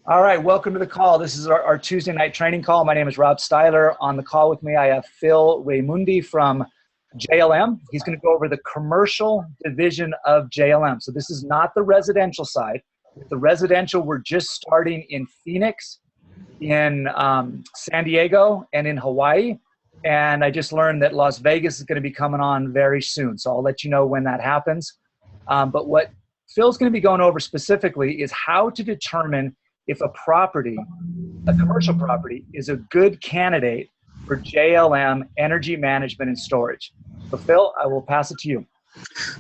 All right, welcome to the call. This is our Tuesday night training call. My name is Rob Styler. On the call with me, I have Phil Raymundi from JLM. He's going to go over the commercial division of JLM. So this is not the residential side. The residential, we're just starting in Phoenix, in San Diego, and in Hawaii. And I just learned that Las Vegas is going to be coming on very soon. So I'll let you know when that happens. But what Phil's going to be going over specifically is how to determine if a property, a commercial property, is a good candidate for JLM energy management and storage. So Phil, I will pass it to you.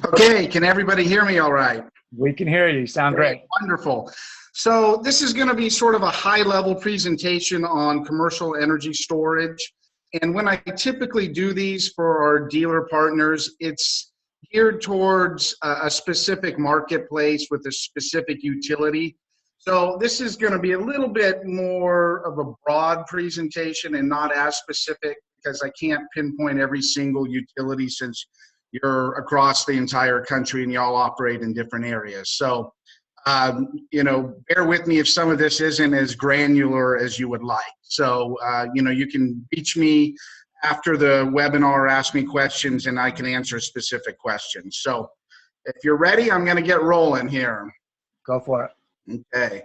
Okay, can everybody hear me all right? We can hear you. You sound great. Wonderful. So this is going to be sort of a high-level presentation on commercial energy storage. And when I typically do these for our dealer partners, it's geared towards a specific marketplace with a specific utility. So this is going to be a little bit more of a broad presentation and not as specific because I can't pinpoint every single utility since you're across the entire country and y'all operate in different areas. So, bear with me if some of this isn't as granular as you would like. So, you can reach me after the webinar, ask me questions, and I can answer specific questions. So if you're ready, I'm going to get rolling here. Go for it. Okay,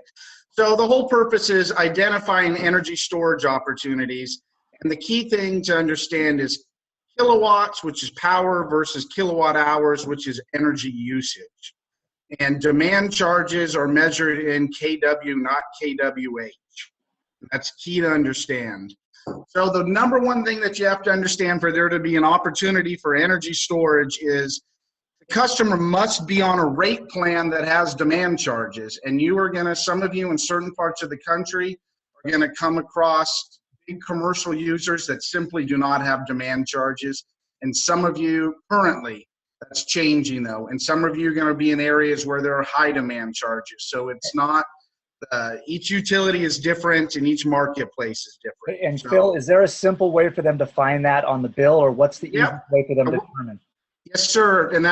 so the whole purpose is identifying energy storage opportunities, and the key thing to understand is kilowatts, which is power, versus kilowatt hours, which is energy usage. And demand charges are measured in kW, not kWh. That's key to understand. So the number one thing that you have to understand for there to be an opportunity for energy storage is the customer must be on a rate plan that has demand charges. And you are going to, some of you in certain parts of the country are going to come across big commercial users that simply do not have demand charges. And some of you currently, that's changing though. And some of you are going to be in areas where there are high demand charges. So it's not, each utility is different and each marketplace is different. And so, Phil, is there a simple way for them to find that on the bill, or what's the easiest way for them to determine? Yes, sir. And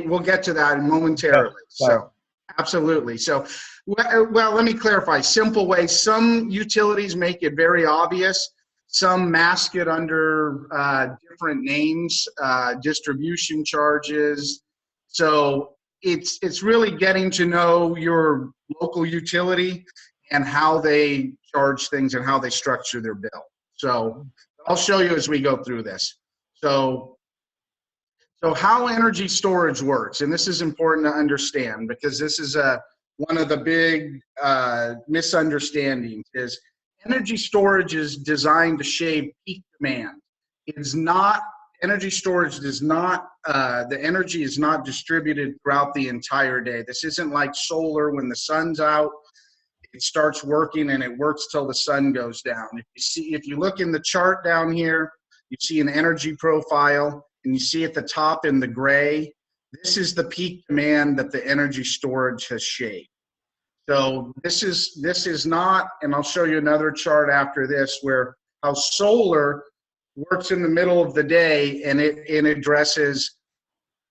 we'll get to that momentarily. Okay. So absolutely. So, well, let me clarify. Simple way. Some utilities make it very obvious. Some mask it under different names, distribution charges. So it's really getting to know your local utility and how they charge things and how they structure their bill. So I'll show you as we go through this. So how energy storage works, and this is important to understand because this is one of the big misunderstandings, is energy storage is designed to shave peak demand. It's not, energy storage does not, the energy is not distributed throughout the entire day. This isn't like solar. When the sun's out, it starts working and it works till the sun goes down. If you look in the chart down here, you see an energy profile, and you see at the top in the gray, this is the peak demand that the energy storage has shaved. So this is not, and I'll show you another chart after this where how solar works in the middle of the day and it addresses,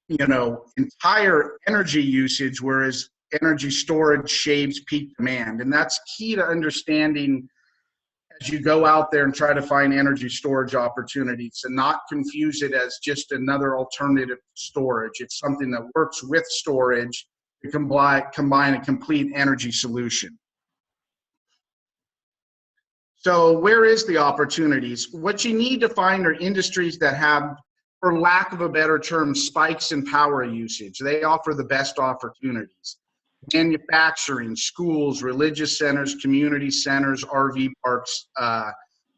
entire energy usage, whereas energy storage shaves peak demand. And that's key to understanding as you go out there and try to find energy storage opportunities, and not confuse it as just another alternative to storage. It's something that works with storage to combine a complete energy solution. So where is the opportunities? What you need to find are industries that have, for lack of a better term, spikes in power usage. They offer the best opportunities. Manufacturing, schools, religious centers, community centers, RV parks,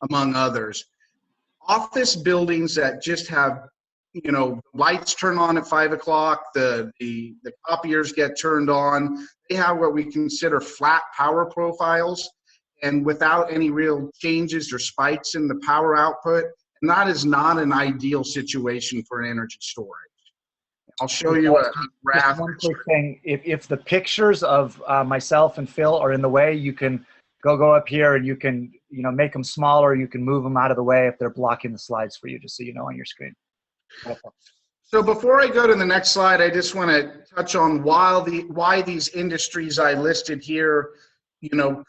among others. Office buildings that just have, lights turn on at 5 o'clock, the copiers get turned on. They have what we consider flat power profiles, and without any real changes or spikes in the power output. And that is not an ideal situation for energy storage. I'll show you a graph. One quick thing, if the pictures of myself and Phil are in the way, you can go up here and you can make them smaller. You can move them out of the way if they're blocking the slides for you, just so you know on your screen. So before I go to the next slide, I just want to touch on why these industries I listed here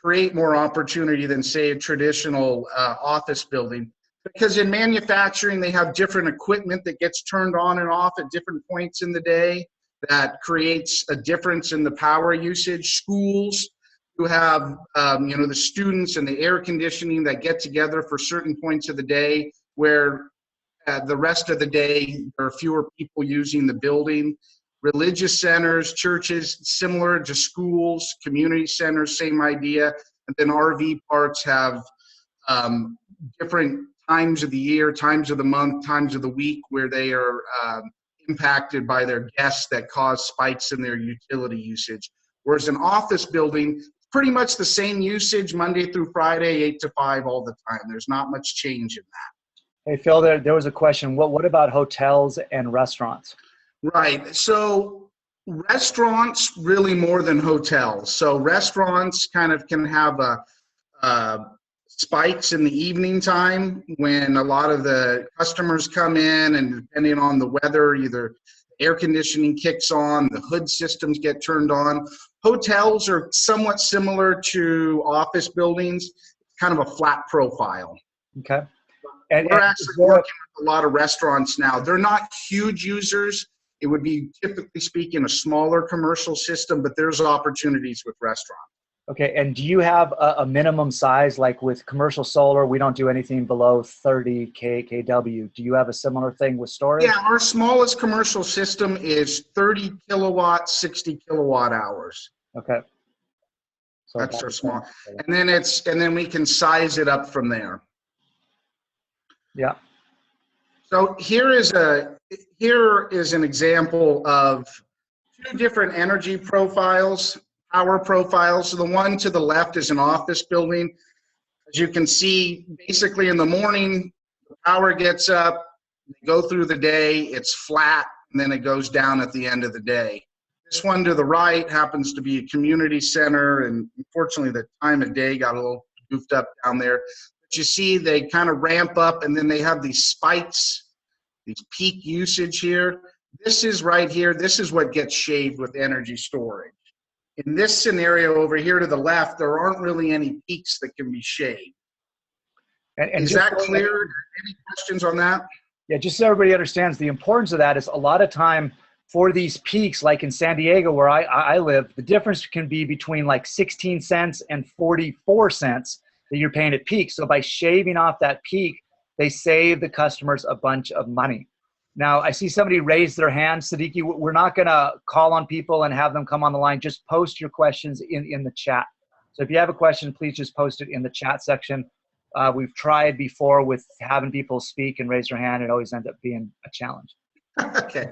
create more opportunity than, say, a traditional office building. Because in manufacturing, they have different equipment that gets turned on and off at different points in the day that creates a difference in the power usage. Schools who have, the students and the air conditioning that get together for certain points of the day where the rest of the day there are fewer people using the building. Religious centers, churches, similar to schools, community centers, same idea. And then RV parks have different times of the year, times of the month, times of the week where they are impacted by their guests that cause spikes in their utility usage. Whereas an office building, pretty much the same usage Monday through Friday, 8 to 5 all the time. There's not much change in that. Hey, Phil, there was a question. What about hotels and restaurants? Right. So restaurants really more than hotels. So restaurants kind of can have spikes in the evening time when a lot of the customers come in, and depending on the weather, either air conditioning kicks on, the hood systems get turned on. Hotels are somewhat similar to office buildings, kind of a flat profile. Okay. We're actually working with a lot of restaurants now. They're not huge users. It would be, typically speaking, a smaller commercial system, but there's opportunities with restaurants. Okay, and do you have a minimum size? Like with commercial solar, we don't do anything below 30 kW. Do you have a similar thing with storage? Yeah, our smallest commercial system is 30 kilowatts, 60 kilowatt hours. Okay. So that's our small. And then we can size it up from there. Yeah. So here is an example of two different energy profiles, power profiles. So the one to the left is an office building. As you can see, basically in the morning, the power gets up, they go through the day, it's flat, and then it goes down at the end of the day. This one to the right happens to be a community center, and unfortunately the time of day got a little goofed up down there. But you see they kind of ramp up, and then they have these spikes, these peak usage here. This is right here, this is what gets shaved with energy storage. In this scenario over here to the left, there aren't really any peaks that can be shaved. And is that clear? Any questions on that? Yeah, just so everybody understands, the importance of that is a lot of time for these peaks, like in San Diego where I live, the difference can be between like 16 cents and 44 cents that you're paying at peak. So by shaving off that peak, they save the customers a bunch of money. Now, I see somebody raise their hand. Siddiqui, we're not going to call on people and have them come on the line. Just post your questions in the chat. So if you have a question, please just post it in the chat section. We've tried before with having people speak and raise their hand. It always ends up being a challenge. Okay.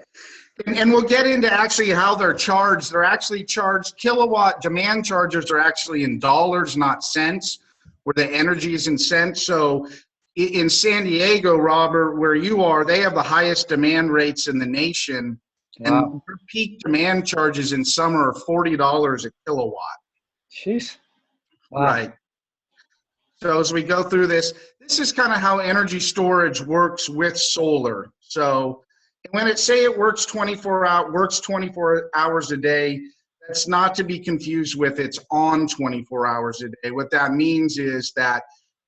And we'll get into actually how they're charged. They're actually charged, kilowatt demand charges are actually in dollars, not cents, where the energy is in cents. So in San Diego, Robert, where you are, they have the highest demand rates in the nation. Wow. And their peak demand charges in summer are $40 a kilowatt. Jeez. Wow. Right. So as we go through this, this is kind of how energy storage works with solar. So when it say it works 24 hours a day, that's not to be confused with it's on 24 hours a day. What that means is that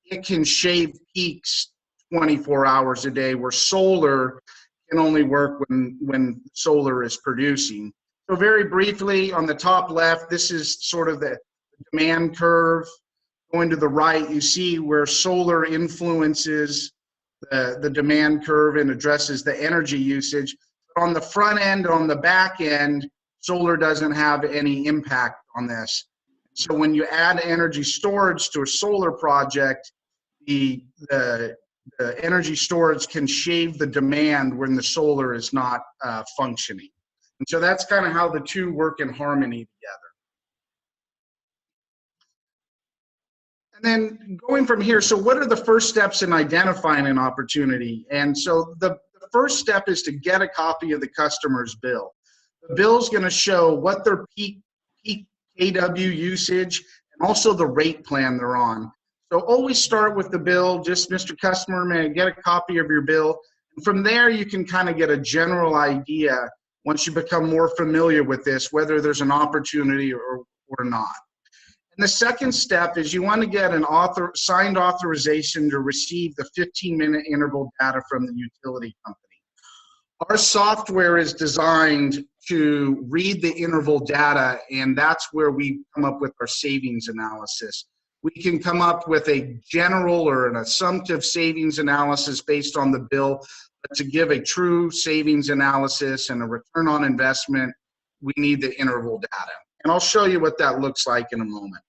it can shave peaks 24 hours a day, where solar can only work when solar is producing. So very briefly, on the top left, this is sort of the demand curve. Going to the right, you see where solar influences the demand curve and addresses the energy usage. But on the front end, on the back end, solar doesn't have any impact on this. So when you add energy storage to a solar project, the energy storage can shave the demand when the solar is not functioning. And so that's kind of how the two work in harmony together. And then going from here, so what are the first steps in identifying an opportunity? And so the first step is to get a copy of the customer's bill. The bill is going to show what their peak kW usage and also the rate plan they're on. So always start with the bill. Just, Mr. Customer, may I get a copy of your bill? And from there, you can kind of get a general idea, once you become more familiar with this, whether there's an opportunity or not. And the second step is you want to get an signed authorization to receive the 15-minute interval data from the utility company. Our software is designed to read the interval data, and that's where we come up with our savings analysis. We can come up with a general or an assumptive savings analysis based on the bill, but to give a true savings analysis and a return on investment, we need the interval data. And I'll show you what that looks like in a moment.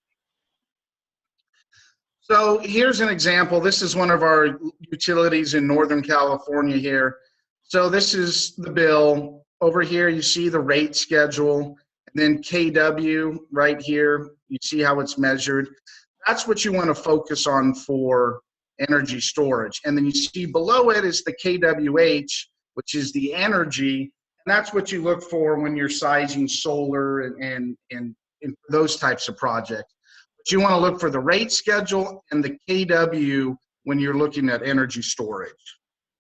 So here's an example. This is one of our utilities in Northern California here. So this is the bill. Over here, you see the rate schedule, and then KW right here. You see how it's measured. That's what you want to focus on for energy storage. And then you see below it is the KWH, which is the energy. And that's what you look for when you're sizing solar and those types of projects. But you want to look for the rate schedule and the KW when you're looking at energy storage.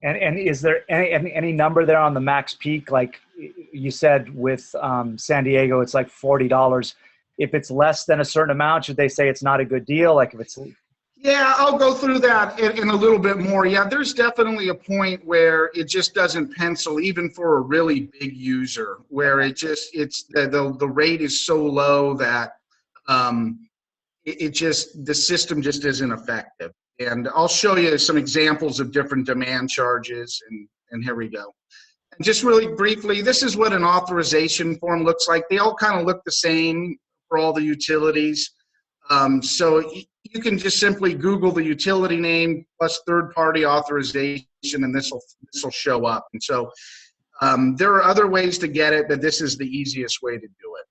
And is there any number there on the max peak? Like you said with San Diego, it's like $40. If it's less than a certain amount, should they say it's not a good deal? Like if it's... Yeah, I'll go through that in a little bit more. Yeah, there's definitely a point where it just doesn't pencil, even for a really big user, where the rate is so low that the system just isn't effective. And I'll show you some examples of different demand charges, and here we go. And just really briefly, this is what an authorization form looks like. They all kind of look the same for all the utilities. So you can just simply Google the utility name plus third-party authorization, and this will show up. And so there are other ways to get it, but this is the easiest way to do it.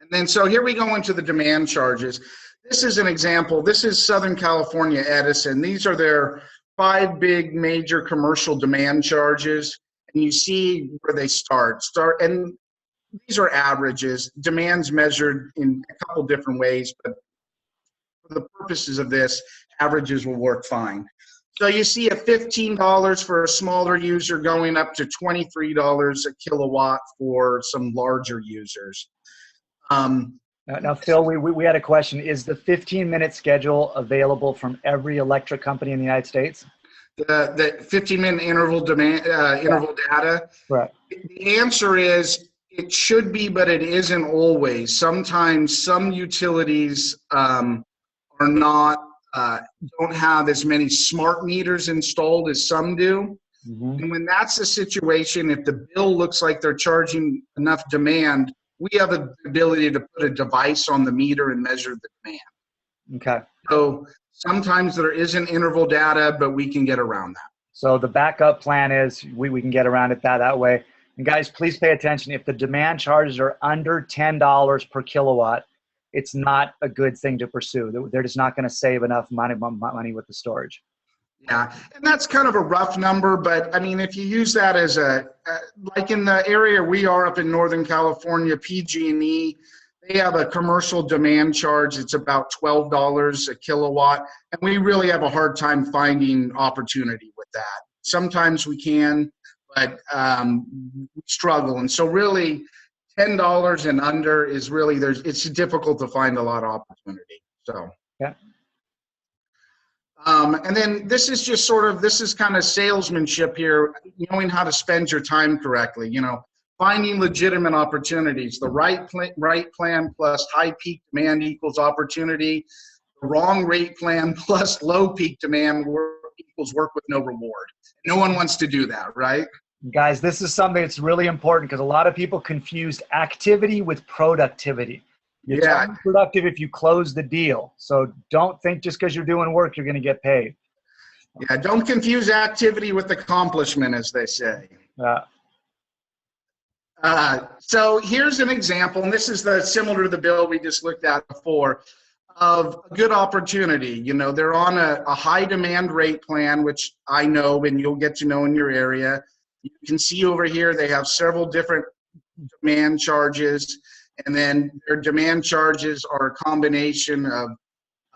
And then so here we go into the demand charges. This is an example. This is Southern California Edison. These are their 5 big major commercial demand charges, and you see where they start. And these are averages. Demand's measured in a couple different ways, but for the purposes of this, averages will work fine. So you see at $15 for a smaller user going up to $23 a kilowatt for some larger users. Now, Phil, we had a question. Is the 15-minute schedule available from every electric company in the United States? The 15-minute interval data? Right. The answer is it should be, but it isn't always. Sometimes some utilities don't have as many smart meters installed as some do. Mm-hmm. And when that's the situation, if the bill looks like they're charging enough demand, we have the ability to put a device on the meter and measure the demand. Okay. So sometimes there isn't interval data, but we can get around that. So the backup plan is we can get around it that way. And guys, please pay attention. If the demand charges are under $10 per kilowatt, it's not a good thing to pursue. They're just not going to save enough money with the storage. Yeah, and that's kind of a rough number, but I mean, if you use that as like in the area we are up in Northern California, PG&E, they have a commercial demand charge. It's about $12 a kilowatt, and we really have a hard time finding opportunity with that. Sometimes we can, but we struggle, and so really $10 and under is really, it's difficult to find a lot of opportunity. So yeah. And then this is just this is kind of salesmanship here, knowing how to spend your time correctly, finding legitimate opportunities. The right plan plus high peak demand equals opportunity. The wrong rate plan plus low peak demand equals work with no reward. No one wants to do that, right? Guys, this is something that's really important because a lot of people confuse activity with productivity. You're only productive if you close the deal. So don't think just because you're doing work, you're going to get paid. Yeah, don't confuse activity with accomplishment, as they say. So here's an example, and this is similar to the bill we just looked at before, of a good opportunity. They're on a high demand rate plan, which I know and you'll get to know in your area. You can see over here they have several different demand charges. And then their demand charges are a combination of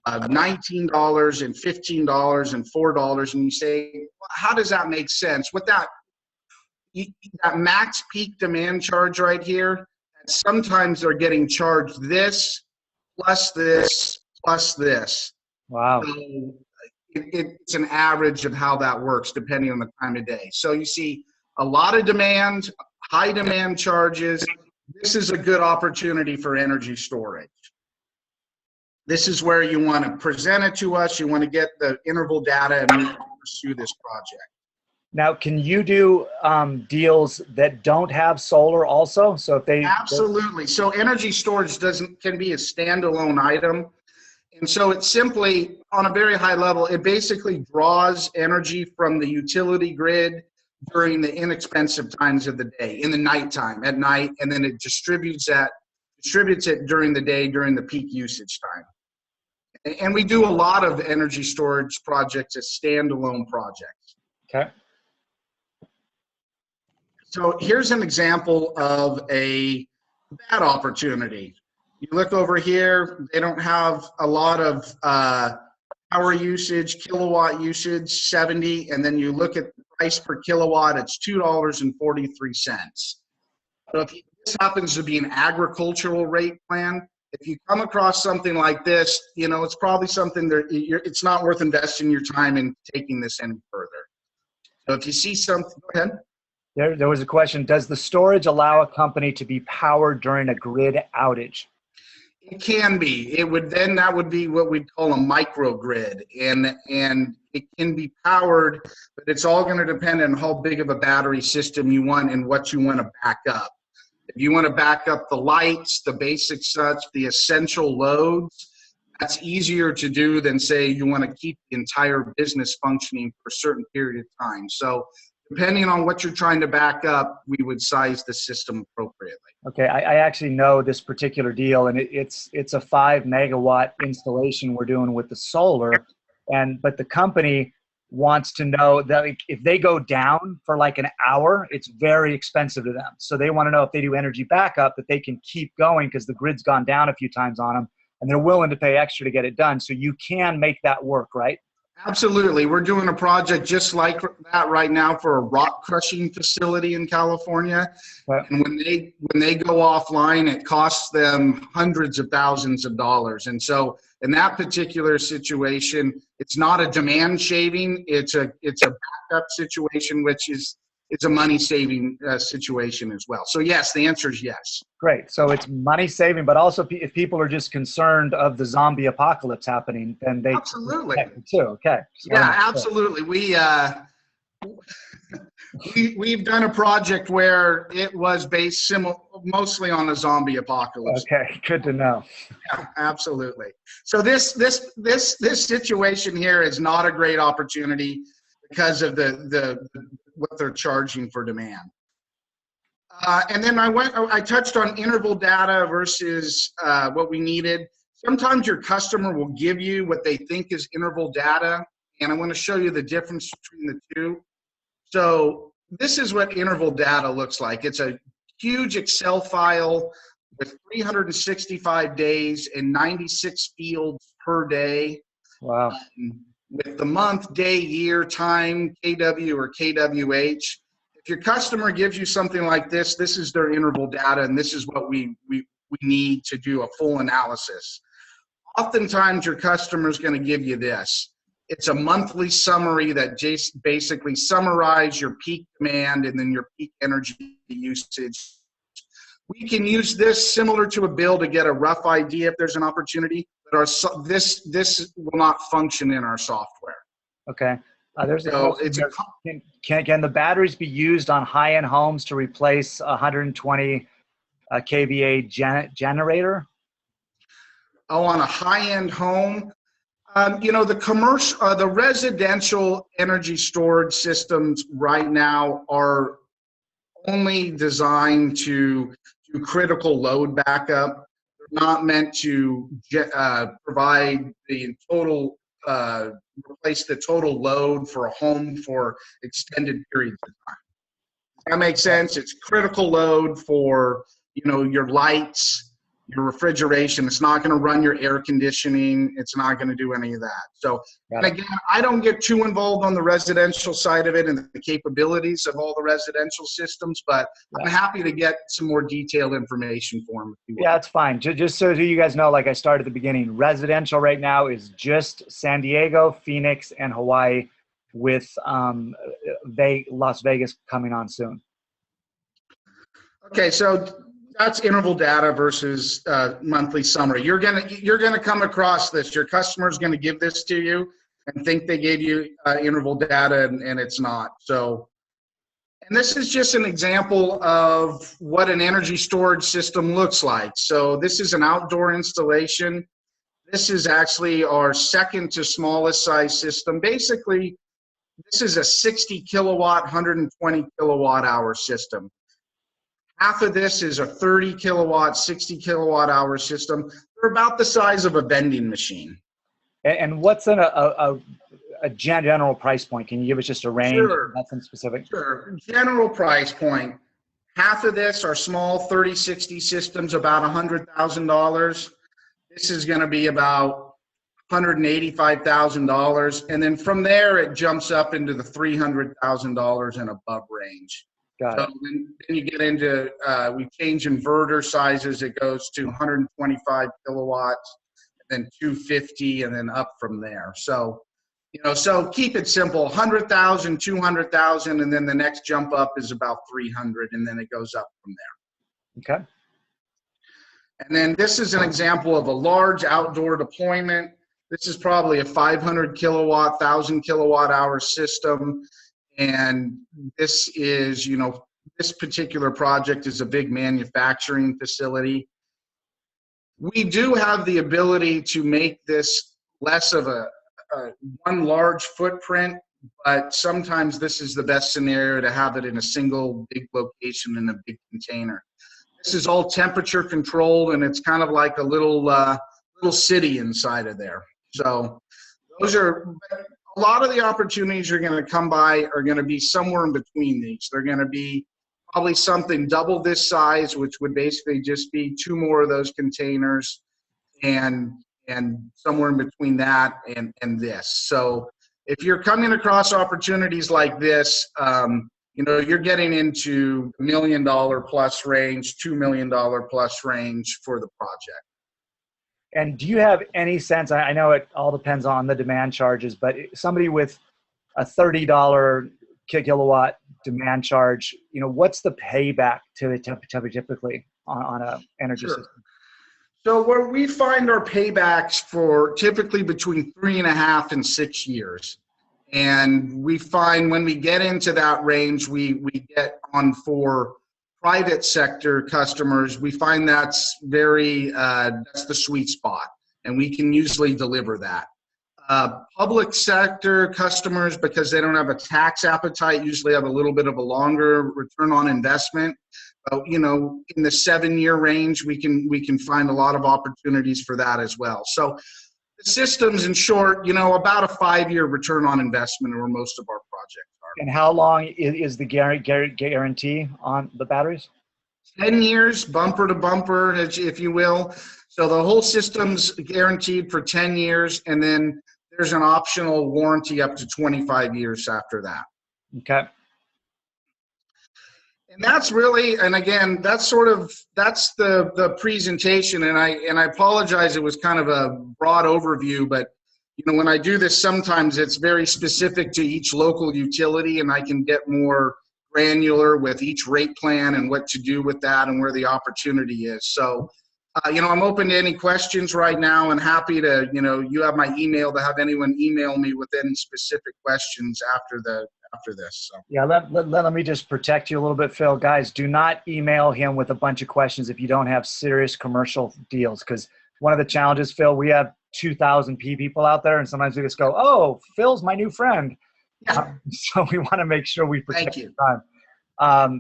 $19 and $15 and $4. And you say, well, how does that make sense? With that max peak demand charge right here, sometimes they're getting charged this plus this, plus this. Wow. So it's an average of how that works depending on the time of day. So you see a lot of demand, high demand charges. This is a good opportunity for energy storage. This is where you want to present it to us. You want to get the interval data and pursue this project. Now, can you do deals that don't have solar also? So if they absolutely. So energy storage can be a standalone item. And so it's simply, on a very high level, it basically draws energy from the utility grid during the inexpensive times of the day, in the nighttime, at night, and then it distributes it during the day, during the peak usage time. And we do a lot of energy storage projects as standalone projects. Okay. So here's an example of a bad opportunity. You look over here, they don't have a lot of power usage, kilowatt usage, 70, and then you look at the price per kilowatt, it's $2.43. So if this happens to be an agricultural rate plan, if you come across something like this, you know, it's probably something that it's not worth investing your time in taking this any further. So if you see something, go ahead. There was a question, does the storage allow a company to be powered during a grid outage? It can be. That would be what we'd call a microgrid, and it can be powered, but it's all going to depend on how big of a battery system you want and what you want to back up. If you want to back up the lights, the basic such, the essential loads, that's easier to do than say you want to keep the entire business functioning for a certain period of time. So depending on what you're trying to back up, we would size the system appropriately. Okay, I actually know this particular deal, and it's a 5 megawatt installation we're doing with the solar, but the company wants to know that if they go down for like an hour, it's very expensive to them. So they want to know if they do energy backup that they can keep going because the grid's gone down a few times on them, and they're willing to pay extra to get it done. So you can make that work, right? Absolutely. We're doing a project just like that right now for a rock crushing facility in California. Right. And when they go offline, it costs them hundreds of thousands of dollars. And so in that particular situation, it's not a demand shaving, it's a backup situation, which is a money saving situation as well. So yes, the answer is yes. Great. So it's money saving, but also if people are just concerned of the zombie apocalypse happening, then they absolutely too. Okay. So yeah, absolutely. We've done a project where it was based mostly on a zombie apocalypse. Okay, good to know. Yeah, absolutely. So this situation here is not a great opportunity because of what they're charging for demand. And then I touched on interval data versus what we needed. Sometimes your customer will give you what they think is interval data, and I want to show you the difference between the two. So this is what interval data looks like. It's a huge Excel file with 365 days and 96 fields per day. Wow. With the month, day, year, time, KW or KWH. If your customer gives you something like this, this is their interval data, and this is what we need to do a full analysis. Oftentimes, your customer is going to give you this. It's a monthly summary that just basically summarizes your peak demand and then your peak energy usage. We can use this similar to a bill to get a rough idea if there's an opportunity, but this will not function in our software. Okay. Can the batteries be used on high-end homes to replace a 120 kVA generator? Oh, on a high-end home? You know, the residential energy storage systems right now are only designed to do critical load backup. They're not meant to provide the total, replace the total load for a home for extended periods of time. Does that make sense? It's critical load for, you know, your lights, your refrigeration. It's not going to run your air conditioning. It's not going to do any of that. So, and again, I don't get too involved on the residential side of it and the capabilities of all the residential systems, but I'm happy to get some more detailed information for them. Yeah, it's fine. Just so you guys know, like I started at the beginning, residential right now is just San Diego, Phoenix, and Hawaii, with Las Vegas coming on soon. Okay, so that's interval data versus monthly summary. You're gonna come across this. Your customer's gonna give this to you and think they gave you interval data, and it's not. So, and this is just an example of what an energy storage system looks like. So this is an outdoor installation. This is actually our second to smallest size system. Basically, this is a 60 kilowatt, 120 kilowatt hour system. Half of this is a 30 kilowatt, 60 kilowatt hour system. They're about the size of a vending machine. And what's a general price point? Can you give us just a range? Sure. Nothing specific. Sure. General price point. Half of this are small 30-60 systems, about $100,000. This is going to be about $185,000. And then from there, it jumps up into the $300,000 and above range. Got so it. then you get into, we change inverter sizes. It goes to 125 kilowatts, then 250, and then up from there. So, so keep it simple, 100,000, 200,000, and then the next jump up is about 300, and then it goes up from there. Okay. And then this is an example of a large outdoor deployment. This is probably a 500 kilowatt, 1,000 kilowatt hour system. And this is, this particular project is a big manufacturing facility. We do have the ability to make this less of a one large footprint, but sometimes this is the best scenario to have it in a single big location in a big container. This is all temperature controlled, and it's kind of like a little city inside of there. So those are a lot of the opportunities you're going to come by are going to be somewhere in between these. They're going to be probably something double this size, which would basically just be 2 more of those containers, and somewhere in between that and this. So if you're coming across opportunities like this, you're getting into $1 million plus range, $2 million plus range for the project. And do you have any sense, I know it all depends on the demand charges, but somebody with a $30 kilowatt demand charge, what's the payback typically on a energy system? So where we find our paybacks for typically between 3.5 and 6 years. And we find when we get into that range, we get on for private sector customers, we find that's that's the sweet spot, and we can usually deliver that. Public sector customers, because they don't have a tax appetite, usually have a little bit of a longer return on investment. In the 7-year range, we can find a lot of opportunities for that as well. So the systems, in short, about a 5-year return on investment are where most of our projects are. And how long is the guarantee on the batteries? 10 years, bumper to bumper, if you will. So the whole system's guaranteed for 10 years, and then there's an optional warranty up to 25 years after that. Okay. And that's really, and again, that's the presentation. And I apologize, it was kind of a broad overview, but when I do this, sometimes it's very specific to each local utility, and I can get more granular with each rate plan and what to do with that and where the opportunity is. So, I'm open to any questions right now, and happy to, you have my email, to have anyone email me with any specific questions after this. So. Yeah, let me just protect you a little bit, Phil. Guys, do not email him with a bunch of questions if you don't have serious commercial deals, because one of the challenges, Phil, we have 2,000 people out there, and sometimes we just go, oh, Phil's my new friend. Yeah. So we want to make sure we protect your time.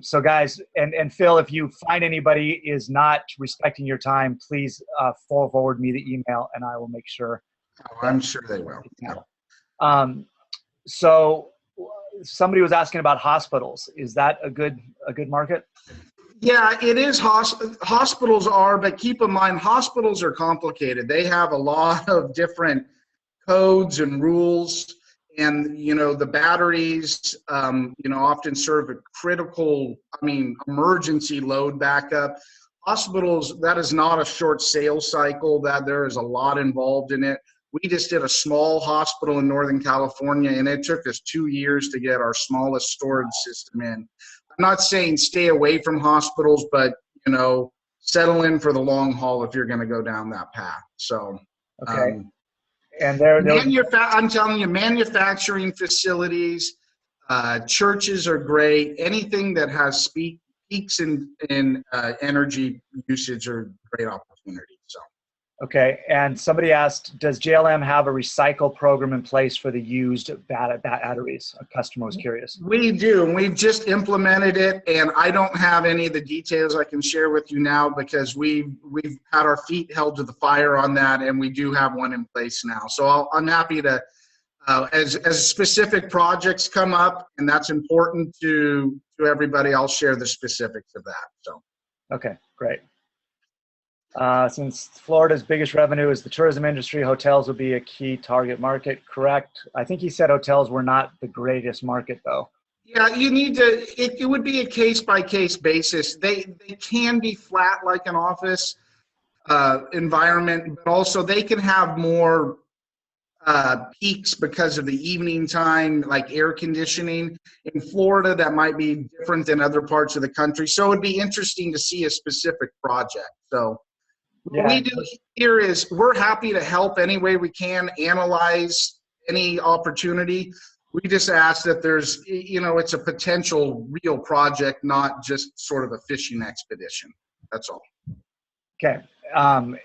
So guys, and Phil, if you find anybody is not respecting your time, please forward me the email, and I will make sure. Oh, I'm sure they will. Yeah. So somebody was asking about hospitals. Is that a good market? Yeah, it is. Hospitals are, but keep in mind, hospitals are complicated. They have a lot of different codes and rules, and the batteries, often serve a critical, emergency load backup. Hospitals, that is not a short sales cycle. That there is a lot involved in it. We just did a small hospital in Northern California, and it took us 2 years to get our smallest storage system in. I'm not saying stay away from hospitals, but settle in for the long haul if you're going to go down that path. So, Okay. And I'm telling you, manufacturing facilities, churches are great. Anything that has peaks in energy usage are great opportunities. So. okay. And somebody asked, does JLM have a recycle program in place for the used batteries? A customer was curious. We do, and we've just implemented it, and I don't have any of the details I can share with you now because we've had our feet held to the fire on that, and we do have one in place now. So I'm happy to, as specific projects come up, and that's important to everybody, I'll share the specifics of that. So. Okay, great. Since Florida's biggest revenue is the tourism industry, hotels will be a key target market, correct? I think he said hotels were not the greatest market, though. Yeah, you need to, it would be a case-by-case basis. They can be flat like an office environment, but also they can have more peaks because of the evening time, like air conditioning. In Florida, that might be different than other parts of the country. So it would be interesting to see a specific project. So. Yeah. What we do here is we're happy to help any way we can, analyze any opportunity. We just ask that there's, it's a potential real project, not just sort of a fishing expedition. That's all. Okay.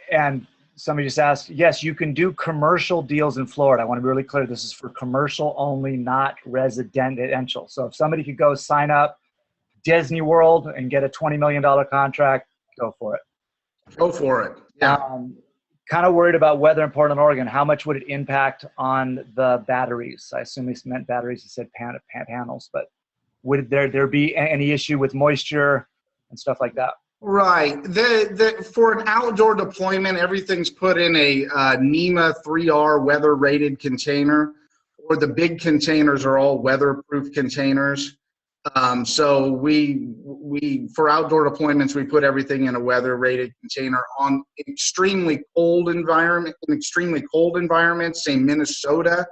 And somebody just asked, yes, you can do commercial deals in Florida. I want to be really clear. This is for commercial only, not residential. So if somebody could go sign up Disney World and get a $20 million contract, go for it. Go for it. Yeah. Kind of worried about weather in Portland, Oregon. How much would it impact on the batteries? I assume he meant batteries. He said panels, but would there be any issue with moisture and stuff like that? Right. For an outdoor deployment, everything's put in a NEMA 3R weather rated container, or the big containers are all weatherproof containers. So we for outdoor deployments, we put everything in a weather rated container. On extremely cold environment, in extremely cold environments, say Minnesota,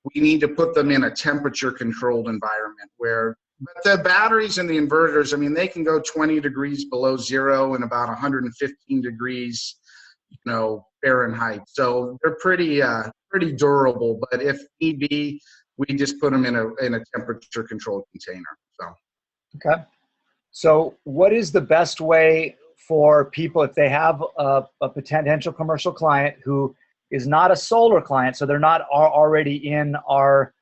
we need to put them in a temperature controlled environment but the batteries and the inverters, they can go 20 degrees below zero and about 115 degrees, Fahrenheit. So they're pretty durable, but if need be, we just put them in a temperature controlled container. So. Okay. So what is the best way for people, if they have a potential commercial client who is not a solar client, so they're not already in our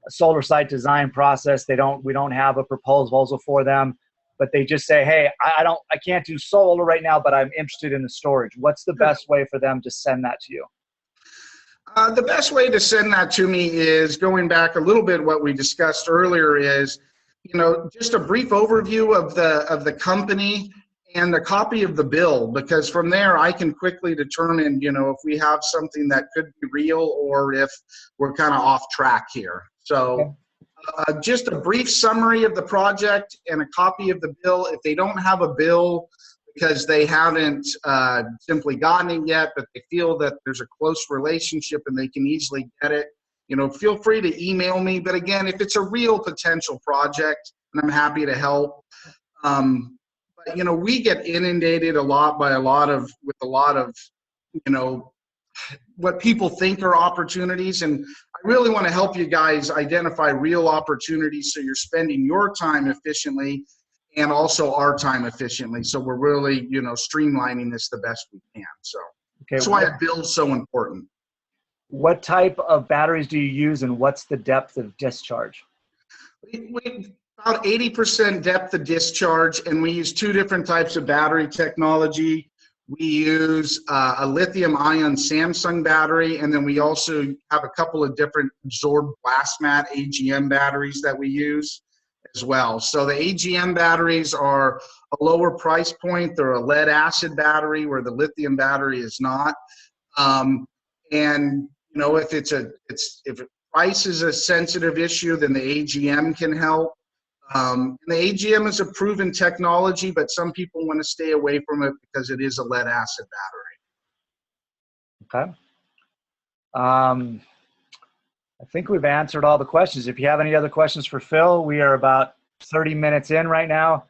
solar site design process, we don't have a proposal for them, but they just say, hey, I can't do solar right now, but I'm interested in the storage. What's the best way for them to send that to you? The best way to send that to me is going back a little bit. What we discussed earlier is, just a brief overview of the company and a copy of the bill, because from there I can quickly determine, if we have something that could be real or if we're kind of off track here. So just a brief summary of the project and a copy of the bill. If they don't have a bill because they haven't simply gotten it yet, but they feel that there's a close relationship and they can easily get it, feel free to email me. But again, if it's a real potential project, and I'm happy to help. But we get inundated a lot with a lot of what people think are opportunities, and I really want to help you guys identify real opportunities so you're spending your time efficiently and also our time efficiently. So we're really, streamlining this the best we can. So that's why a bill's so important. What type of batteries do you use, and what's the depth of discharge? We about 80% depth of discharge, and we use two different types of battery technology. We use a lithium-ion Samsung battery, and then we also have a couple of different absorbed glass mat AGM batteries that we use as well. So the AGM batteries are a lower price point. They're a lead acid battery where the lithium battery is not. And you know, if price is a sensitive issue, then the AGM can help. And the AGM is a proven technology, but some people want to stay away from it because it is a lead acid battery. Okay. I think we've answered all the questions. If you have any other questions for Phil, we are about 30 minutes in right now.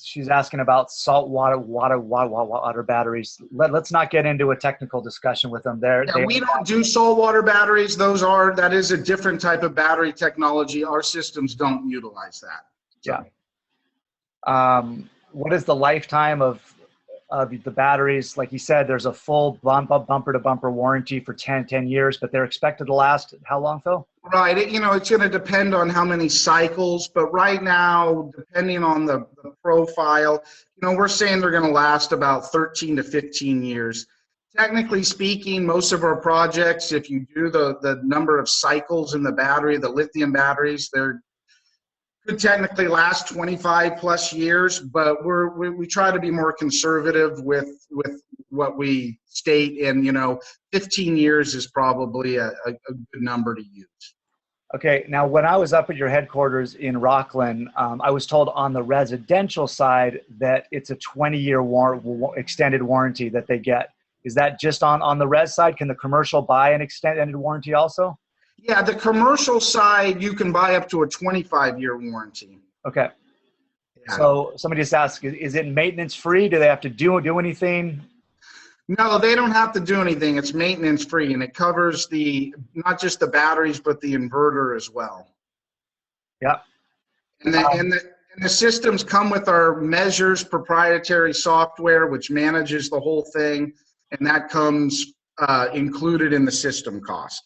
She's asking about water batteries. Let's not get into a technical discussion with them there. Yeah, we don't do saltwater batteries. That is a different type of battery technology. Our systems don't utilize that. So. Yeah. What is the lifetime of the batteries? Like you said, there's a full bumper to bumper warranty for 10 years, but they're expected to last how long, Phil? Right. It's going to depend on how many cycles, but right now, depending on the profile, we're saying they're going to last about 13 to 15 years. Technically speaking, most of our projects, if you do the number of cycles in the battery, the lithium batteries, they're could technically last 25 plus years, but we try to be more conservative with what we state, and 15 years is probably a good number to use. Okay, now when I was up at your headquarters in Rockland, I was told on the residential side that it's a 20-year extended warranty that they get. Is that just on the res side? Can the commercial buy an extended warranty also? Yeah, the commercial side, you can buy up to a 25-year warranty. Okay. Yeah. So somebody just asked, is it maintenance free? Do they have to do anything? No, they don't have to do anything. It's maintenance free, and it covers not just the batteries, but the inverter as well. Yeah. And the systems come with our Measures proprietary software, which manages the whole thing, and that comes included in the system cost.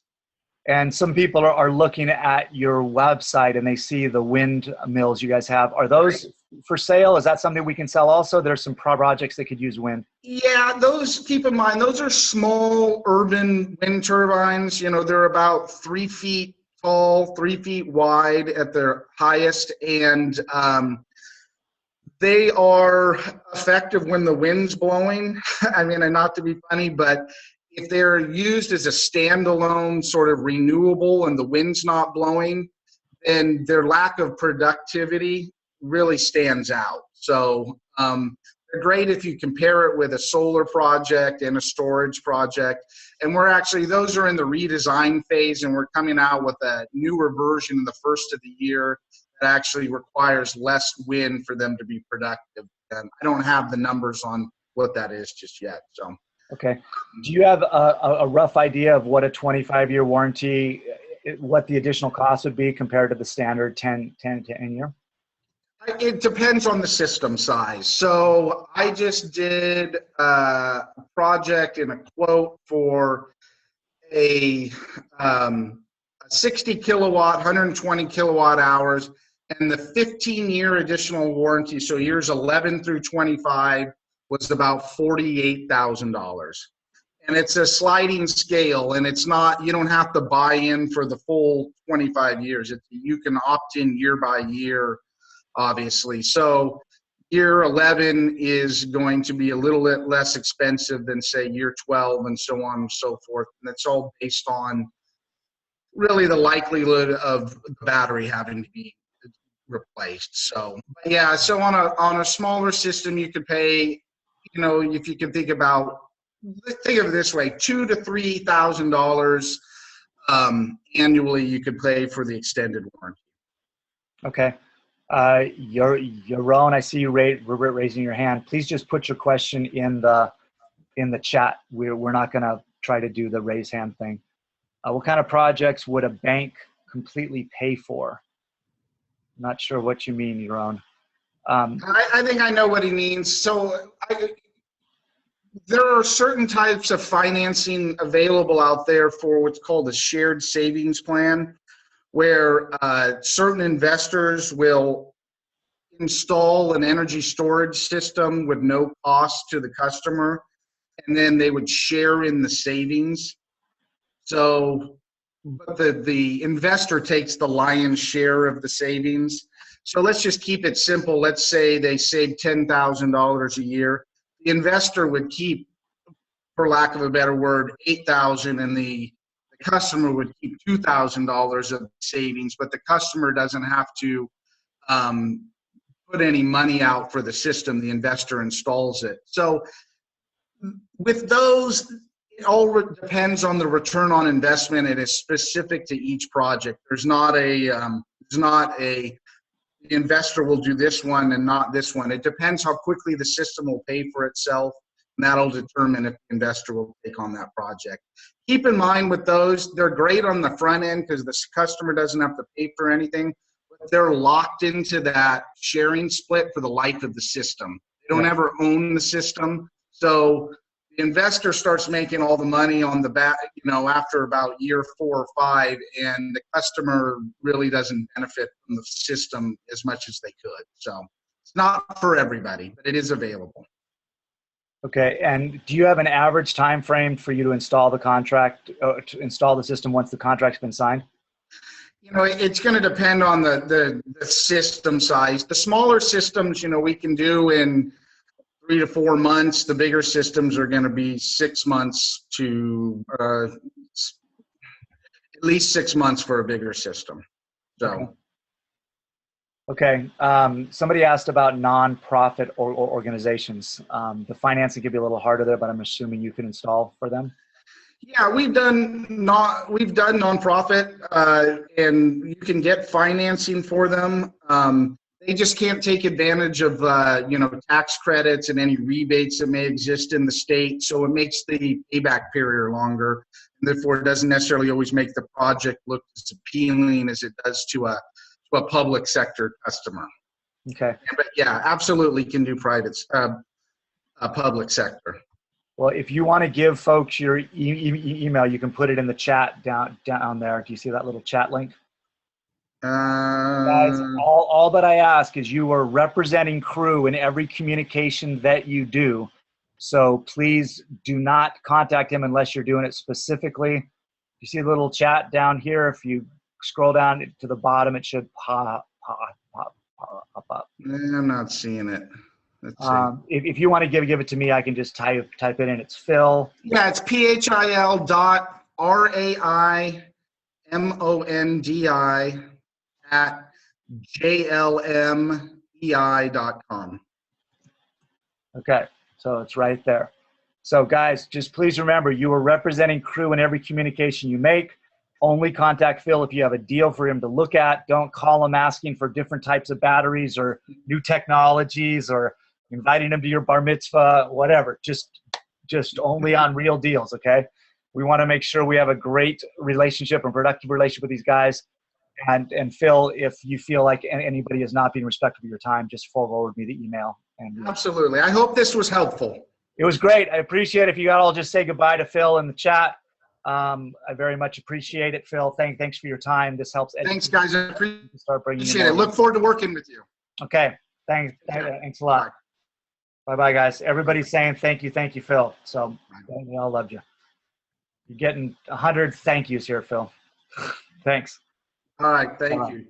And some people are looking at your website and they see the windmills you guys have. Are those for sale? Is that something we can sell also? There's some projects that could use wind. Yeah, keep in mind, those are small urban wind turbines. They're about 3 feet tall, 3 feet wide at their highest. And they are effective when the wind's blowing. I mean, and not to be funny, but if they're used as a standalone sort of renewable and the wind's not blowing, then their lack of productivity really stands out. So they're great if you compare it with a solar project and a storage project. And those are in the redesign phase, and we're coming out with a newer version in the first of the year that actually requires less wind for them to be productive. And I don't have the numbers on what that is just yet. So. Okay. Do you have a rough idea of what a 25-year warranty, what the additional cost would be compared to the standard 10 year? It depends on the system size. So I just did a project and a quote for a 60 kilowatt, 120 kilowatt hours, and the 15-year additional warranty, so years 11 through 25, was about $48,000. And it's a sliding scale, and it's not, you don't have to buy in for the full 25 years. You can opt in year by year, obviously. So year 11 is going to be a little bit less expensive than, say, year 12 and so on and so forth. And it's all based on really the likelihood of the battery having to be replaced. So, yeah, so on a smaller system, you could pay, if you can think of it this way, $2,000 to $3,000 annually you could pay for the extended warranty. Okay. Yaron, I see you raising your hand. Please just put your question in the chat. We're not going to try to do the raise hand thing. What kind of projects would a bank completely pay for? I'm not sure what you mean, Yaron. I think I know what he means. So there are certain types of financing available out there for what's called a shared savings plan, where certain investors will install an energy storage system with no cost to the customer, and then they would share in the savings. So but the investor takes the lion's share of the savings. So let's just keep it simple. Let's say they save $10,000 a year. The investor would keep, for lack of a better word, $8,000, and the customer would keep $2,000 of savings, but the customer doesn't have to put any money out for the system. The investor installs it. So with those, it all depends on the return on investment. It is specific to each project. There's not a the investor will do this one and not this one. It depends how quickly the system will pay for itself, and that'll determine if the investor will take on that project. Keep in mind with those, they're great on the front end because the customer doesn't have to pay for anything, but they're locked into that sharing split for the life of the system. They don't ever own the system. So the investor starts making all the money on the back, after about year 4 or 5, and the customer really doesn't benefit from the system as much as they could. So it's not for everybody, but it is available. Okay, and do you have an average time frame for you to install the contract, to install the system once the contract's been signed? It's going to depend on the system size. The smaller systems, we can do in 3 to 4 months. The bigger systems are going to be 6 months to at least 6 months for a bigger system. So. Okay. Somebody asked about nonprofit or organizations. The financing could be a little harder there, but I'm assuming you can install for them. Yeah, we've done nonprofit, and you can get financing for them. They just can't take advantage of tax credits and any rebates that may exist in the state. So it makes the payback period longer, and therefore it doesn't necessarily always make the project look as appealing as it does to a public sector customer. Okay. But yeah, absolutely can do public sector. Well, if you want to give folks your email, you can put it in the chat down there. Do you see that little chat link? Guys, all that I ask is you are representing Crew in every communication that you do. So please do not contact him unless you're doing it specifically. You see the little chat down here? If you scroll down to the bottom, it should pop up. I'm not seeing it. Let's see. If you want to give it to me, I can just type it in. It's Phil. Yeah, it's phil.raimondi@jlmei.com. Okay, so it's right there. So guys, just please remember, you are representing Crew in every communication you make. Only contact Phil if you have a deal for him to look at. Don't call him asking for different types of batteries or new technologies or inviting him to your bar mitzvah, whatever. Just only on real deals, okay? We want to make sure we have a great relationship and productive relationship with these guys. And Phil, if you feel like anybody is not being respectful of your time, just forward me the email. And absolutely. I hope this was helpful. It was great. I appreciate it. If you got all just say goodbye to Phil in the chat. I very much appreciate it, Phil. Thanks for your time. This helps. Thanks, guys. I appreciate it. Look forward to working with you. Okay. Thanks a lot. Bye-bye, guys. Everybody's saying thank you, Phil. So we all loved you. You're getting 100 thank yous here, Phil. Thanks. All right. Thank you.